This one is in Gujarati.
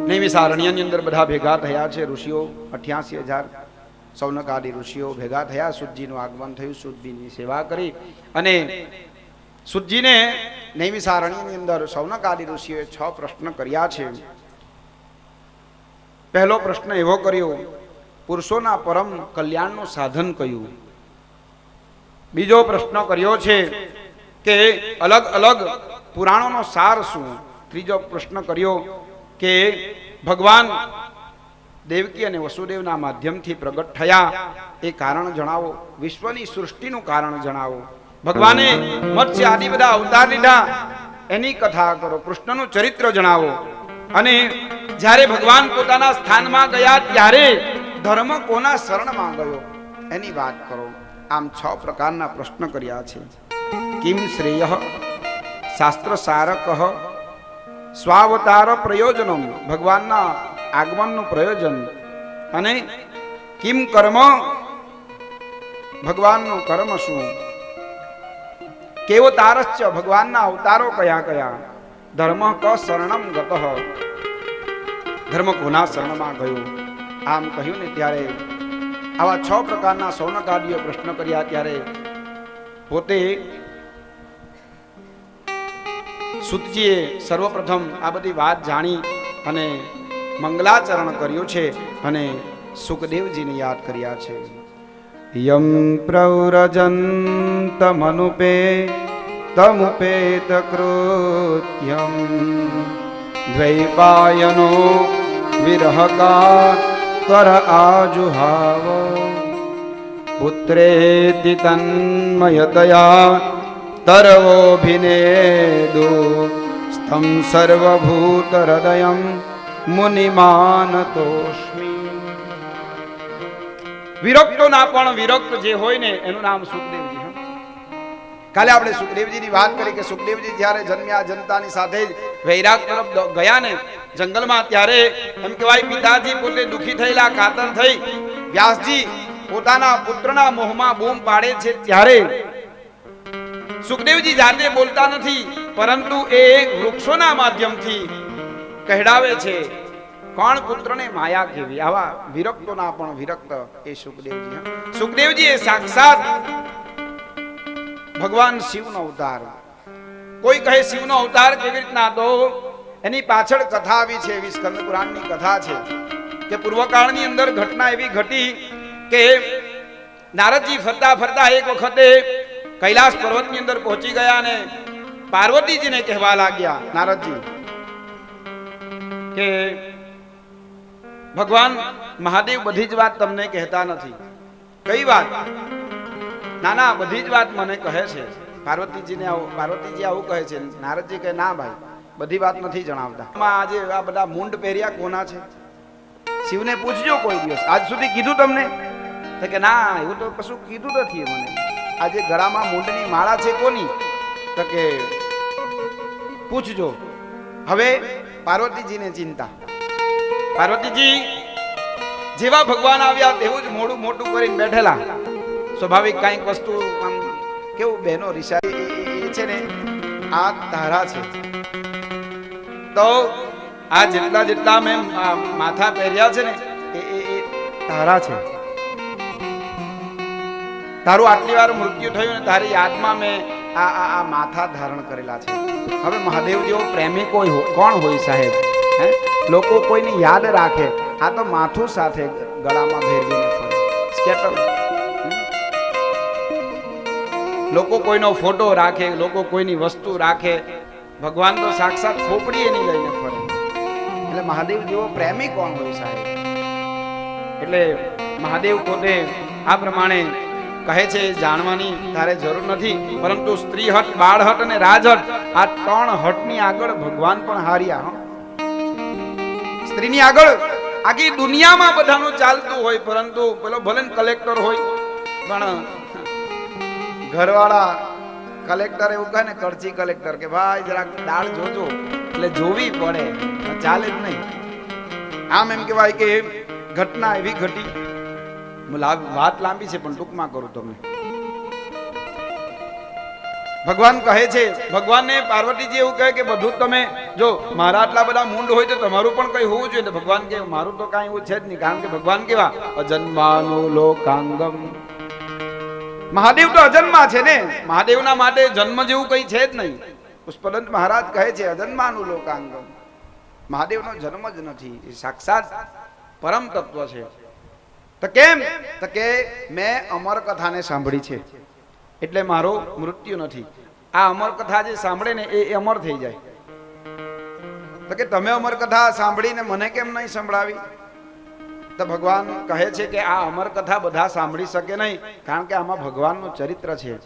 નૈમિષારણ્યની અંદર બધા ભેગા થયા છે ઋષિઓ 88,000 સૌનકાદી ઋષિઓ ભેગા થયા. સુતજીનું આગમન થયું, સુતજીની સેવા કરી અને સુતજીને નૈમિષારણ્યની અંદર સૌનકાદી ઋષિઓએ 6 પ્રશ્ન કર્યા છે. પહેલો પ્રશ્ન એવો કર્યો, પુરુષોના પરમ કલ્યાણનું સાધન કયું? બીજો પ્રશ્ન કર્યો છે કે અલગ અલગ પુરાણોનો સાર શું? ત્રીજો પ્રશ્ન કર્યો કે ભગવાન દેવકી અને વસુદેવના માધ્યમથી પ્રગટ થયા એ કારણ જણાવો. વિશ્વની સૃષ્ટિનું કારણ જણાવો. ભગવાને મત્સ્ય આદિ બધા અવતાર લીધા એની કથા કરો. કૃષ્ણનું ચરિત્ર જણાવો. અને જ્યારે ભગવાન પોતાના સ્થાનમાં ગયા ત્યારે ધર્મ કોના શરણમાં ગયો એની વાત કરો. આમ 6 પ્રકારના પ્રશ્ન કર્યા છે. કિમ શ્રેય શાસ્ત્ર સારક સ્વાવતાર પ્રયોજનમ, ભગવાનના આગમનનું પ્રયોજન, અને કિમ કર્મ, ભગવાનનું કર્મ શું, કેવો તારશ્ચ, ભગવાનના અવતારો કયા કયા, ધર્મ ક શરણમ ગતઃ, ધર્મ કોના શરણમાં ગયો. આમ કહ્યું ને ત્યારે આવા 6 પ્રકારના સૌનકાદીઓ પ્રશ્ન કર્યા ત્યારે પોતે સુતજીએ સર્વપ્રથમ આ બધી વાત જાણી અને મંગલાચરણ કર્યું છે અને સુખદેવજીને યાદ કર્યા છે. યમ પ્રવ્રજંત મનુપે તમુપેત કૃત્યમ દ્વૈપાયનો વિરહકા કર આજુહાવ પુત્રેતિ તન્મયતયા તરવોભિનેદુ સ્તમ સર્વભૂત હૃદયમ મુનિમાનતોસ્મિ. વિરક્તોના પણ વિરક્ત જે હોય ને એનું નામ સુખદેવજી. કાલે આપણે સુખદેવજીની વાત કરી કે સુખદેવજી જ્યારે જન્મ્યા જનતાની સાથે જ વૈરાગ તરફ ગયા ને જંગલમાં, ત્યારે એમ કહેવાય પિતાજી પોતે દુખી થયેલા, કાતર થઈ વ્યાસજી પોતાના પુત્રના મોહમાં બૂમ પાડે છે ત્યારે સુખદેવજી જાતે બોલતા નથી પરંતુ એ વૃક્ષોના માધ્યમથી કહેડાવે છે કોણ પુત્રને માયા કેવી. આવા વિરક્તોના પણ વિરક્ત એ સુખદેવજી. સુખદેવજી એ સાક્ષાત ભગવાન શિવનો અવતાર. કોઈ કહે શિવનો અવતાર કેવી રીતના, તો એની પાછળ કથા આવી છે. એવી સ્કંદ પુરાણની કથા છે કે પૂર્વકાળની અંદર ઘટના એવી ઘટી કે નારદજી ફરતા ફરતા એક વખતે કૈલાસ પર્વતની અંદર પહોંચી ગયા અને પાર્વતીજીને કહેવા લાગ્યા નારદજી કે ભગવાન મહાદેવ બધી જ વાત તમને કહેતા નથી. કઈ વાત? ના ના, બધી જ વાત મને કહે છે. પાર્વતીજી આવું કહે છે. નારદજી કહે ના ભાઈ, બધી વાત નથી જણાવતા. આજે આ બધા મુંડ પહેર્યા કોના છે? શિવને પૂછજો કોઈ દિવસ. આજ સુધી કીધું તમને? તો કે ના, એવું તો કશું કીધું નથી મને. આજે ગળામાં મુંડની માળા છે કોની? તો કે પૂછજો. હવે પાર્વતીજીને ચિંતા. પાર્વતીજી જેવા ભગવાન આવ્યા તેવું જ મોડું મોટું કરીને બેઠેલા. સ્વાભાવિક કઈક વસ્તુ આમ કેવું બહેનો રિસાઈ છે ને, આ તારા છે તો આ જેટલા જેટલા મેં માથા પહેર્યા છે ને એ તારા છે. તારું આટલી વાર મૃત્યુ થયું ને તારી યાદમાં મેં આ માથા ધારણ કરેલા છે. હવે મહાદેવ જેવો પ્રેમી કોઈ કોણ હોય સાહેબ? હે, લોકો કોઈને યાદ રાખે, આ તો માથું સાથે ગળામાં ભેરવીને ફરે. સ્કેટર. લોકો કોઈનો ફોટો રાખે, લોકો કોઈની વસ્તુ રાખે. ભગવાન તો સાક્ષાત ખોપડી એની લઈને ફરે. એટલે મહાદેવ જેવો પ્રેમી કોણ હોય સાહેબ? એટલે મહાદેવ પોતે આ પ્રમાણે કહે છે જાણવાની તારે જરૂર નથી, પરંતુ સ્ત્રી હટ, બાળ હટ અને રાજહટ, આ 3 હટની આગળ ભગવાન પણ હાર્યા. સ્ત્રીની આગળ આખી દુનિયામાં બધાનું ચાલતું હોય, પરંતુ પેલો ભલે કલેક્ટર હોય પણ ઘરવાળા કલેક્ટર એવું કહે ને, કરચી કલેક્ટર, કે ભાઈ જરાક દાળ જોજો, એટલે જોવી પડે, ચાલે જ નહીં. આમ એમ કહેવાય કે ઘટના એવી ઘટી. વાત લાંબી છે પણ ટૂંકમાં કરું તમને. ભગવાન કહે છે, ભગવાનને પાર્વતીજી એવું કહે કે બધું તમે જો મારા આટલા બધા મૂંડ હોય તો તમારું પણ કઈ હોવું જોઈએ. ભગવાન કે મારું તો કાંઈ એવું છે જ નહીં, કારણ કે ભગવાન કેવા અજન્માનો લોકાંગમ. મહાદેવ તો અજન્મા છે ને, મહાદેવના માટે જન્મ જેવું કઈ છે જ નહીં. પુષ્પદંત મહારાજ કહે છે અજન્માનું લોકાંગમ. મહાદેવનો જન્મ જ નથી, એ સાક્ષાત પરમ તત્વ છે. તો કેમ? તો કે મેં અમર કથાને સાંભળી છે એટલે મારો મૃત્યુ નથી. આ અમર કથા જે સાંભળે ને એ અમર થઈ જાય. તો કે તમે અમર કથા સાંભળીને મને કેમ નહીં સંભળાવી? તો ભગવાન કહે છે કે આ અમર કથા બધા સાંભળી શકે નહીં, કારણ કે આમાં ભગવાનનું ચરિત્ર છે.